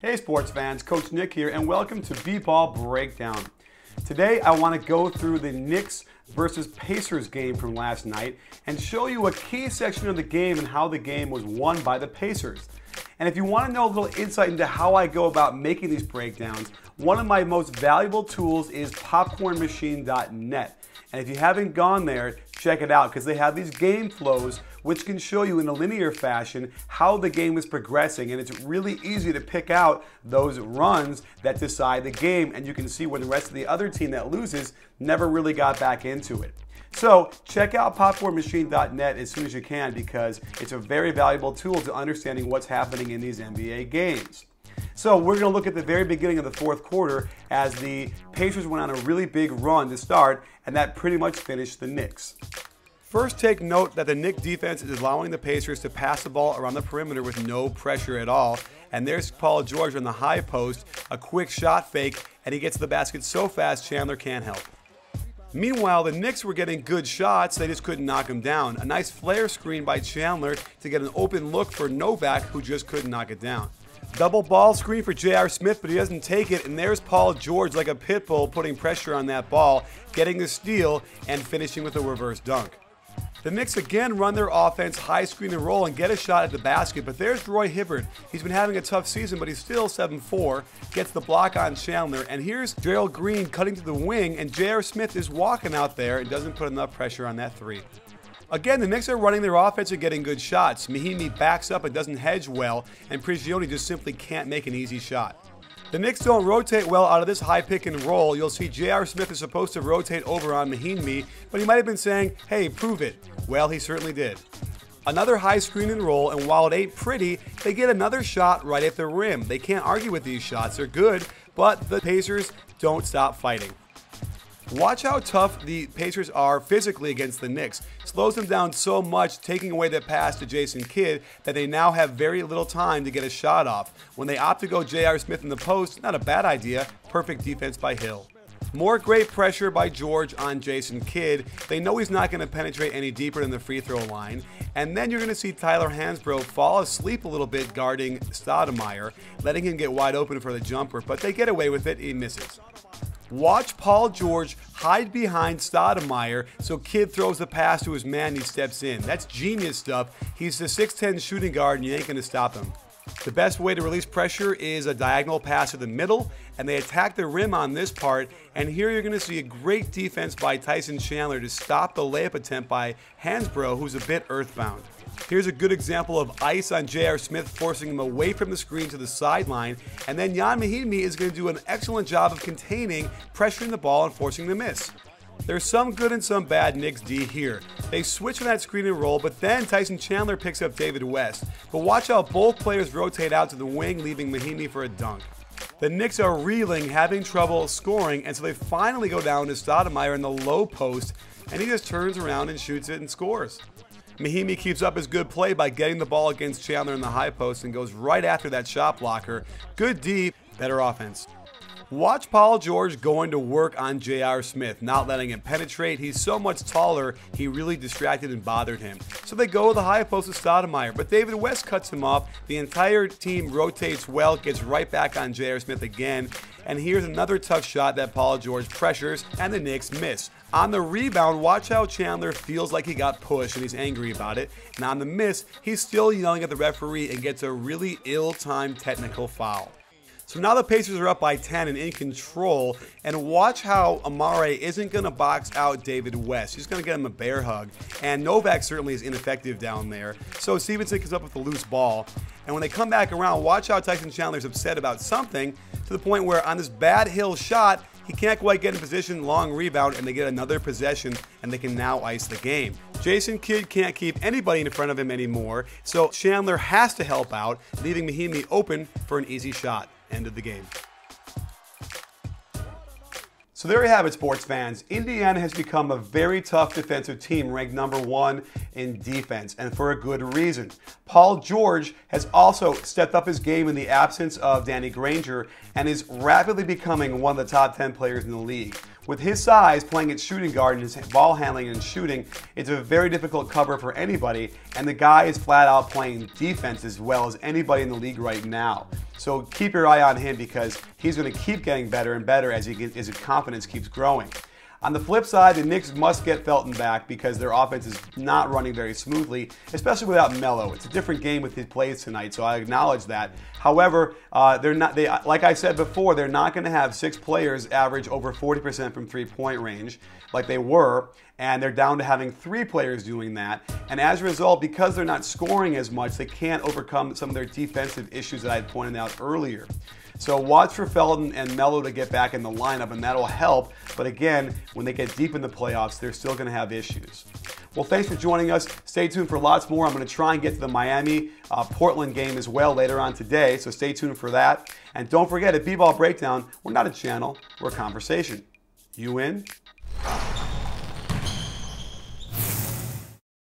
Hey sports fans, Coach Nick here, and welcome to B-Ball Breakdown. Today I want to go through the Knicks versus Pacers game from last night and show you a key section of the game and how the game was won by the Pacers. And if you want to know a little insight into how I go about making these breakdowns, one of my most valuable tools is popcornmachine.net. And if you haven't gone there, check it out because they have these game flows which can show you in a linear fashion how the game is progressing, and it's really easy to pick out those runs that decide the game, and you can see when the rest of the other team that loses never really got back into it. So check out popcornmachine.net as soon as you can because it's a very valuable tool to understanding what's happening in these NBA games. So we're going to look at the very beginning of the fourth quarter as the Pacers went on a really big run to start, and that pretty much finished the Knicks. First, take note that the Knicks defense is allowing the Pacers to pass the ball around the perimeter with no pressure at all. And there's Paul George on the high post, a quick shot fake, and he gets to the basket so fast Chandler can't help. Meanwhile, the Knicks were getting good shots, they just couldn't knock him down. A nice flare screen by Chandler to get an open look for Novak, who just couldn't knock it down. Double ball screen for J.R. Smith, but he doesn't take it, and there's Paul George like a pit bull putting pressure on that ball, getting the steal, and finishing with a reverse dunk. The Knicks again run their offense, high screen and roll, and get a shot at the basket, but there's Roy Hibbert. He's been having a tough season, but he's still 7'4", gets the block on Chandler, and here's Gerald Green cutting to the wing, and J.R. Smith is walking out there and doesn't put enough pressure on that three. Again, the Knicks are running their offense and getting good shots. Mahinmi backs up and doesn't hedge well, and Prigioni just simply can't make an easy shot. The Knicks don't rotate well out of this high pick and roll. You'll see J.R. Smith is supposed to rotate over on Mahinmi, but he might have been saying, hey, prove it. Well, he certainly did. Another high screen and roll, and while it ain't pretty, they get another shot right at the rim. They can't argue with these shots. They're good, but the Pacers don't stop fighting. Watch how tough the Pacers are physically against the Knicks. Slows them down so much, taking away the pass to Jason Kidd, that they now have very little time to get a shot off. When they opt to go J.R. Smith in the post, not a bad idea. Perfect defense by Hill. More great pressure by George on Jason Kidd. They know he's not going to penetrate any deeper than the free throw line. And then you're going to see Tyler Hansbrough fall asleep a little bit guarding Stoudemire, letting him get wide open for the jumper, but they get away with it. He misses. Watch Paul George hide behind Stoudemire so Kidd throws the pass to his man and he steps in. That's genius stuff. He's the 6'10 shooting guard and you ain't going to stop him. The best way to release pressure is a diagonal pass to the middle, and they attack the rim on this part, and here you're going to see a great defense by Tyson Chandler to stop the layup attempt by Hansbrough, who's a bit earthbound. Here's a good example of ice on J.R. Smith, forcing him away from the screen to the sideline, and then Jan Mahinmi is going to do an excellent job of containing, pressuring the ball, and forcing the miss. There's some good and some bad Knicks D here. They switch from that screen and roll, but then Tyson Chandler picks up David West. But watch how both players rotate out to the wing, leaving Mahinmi for a dunk. The Knicks are reeling, having trouble scoring, and so they finally go down to Stoudemire in the low post, and he just turns around and shoots it and scores. Mahinmi keeps up his good play by getting the ball against Chandler in the high post and goes right after that shot blocker. Good D, better offense. Watch Paul George going to work on J.R. Smith, not letting him penetrate. He's so much taller, he really distracted and bothered him. So they go to the high post of Stoudemire, but David West cuts him off. The entire team rotates well, gets right back on J.R. Smith again. And here's another tough shot that Paul George pressures, and the Knicks miss. On the rebound, watch how Chandler feels like he got pushed and he's angry about it. And on the miss, he's still yelling at the referee and gets a really ill-timed technical foul. So now the Pacers are up by 10 and in control, and watch how Amare isn't going to box out David West. He's going to get him a bear hug, and Novak certainly is ineffective down there. So Stevenson comes up with a loose ball, and when they come back around, watch how Tyson Chandler's upset about something to the point where on this bad Hill shot, he can't quite get in position, long rebound, and they get another possession, and they can now ice the game. Jason Kidd can't keep anybody in front of him anymore, so Chandler has to help out, leaving Mahinmi open for an easy shot. End of the game. So there you have it, sports fans. Indiana has become a very tough defensive team, ranked #1 in defense, and for a good reason. Paul George has also stepped up his game in the absence of Danny Granger and is rapidly becoming one of the top 10 players in the league. With his size, playing at shooting guard and his ball handling and shooting, it's a very difficult cover for anybody, and the guy is flat out playing defense as well as anybody in the league right now. So keep your eye on him because he's going to keep getting better and better as his confidence keeps growing. On the flip side, the Knicks must get Felton back because their offense is not running very smoothly, especially without Melo. It's a different game with his plays tonight, so I acknowledge that. However, like I said before, they're not going to have 6 players average over 40% from three-point range like they were, and they're down to having 3 players doing that. And as a result, because they're not scoring as much, they can't overcome some of their defensive issues that I had pointed out earlier. So watch for Felton and Melo to get back in the lineup, and that'll help. But again, when they get deep in the playoffs, they're still going to have issues. Well, thanks for joining us. Stay tuned for lots more. I'm going to try and get to the Miami-Portland game as well later on today, so stay tuned for that. And don't forget, at B-Ball Breakdown, we're not a channel, we're a conversation. You in?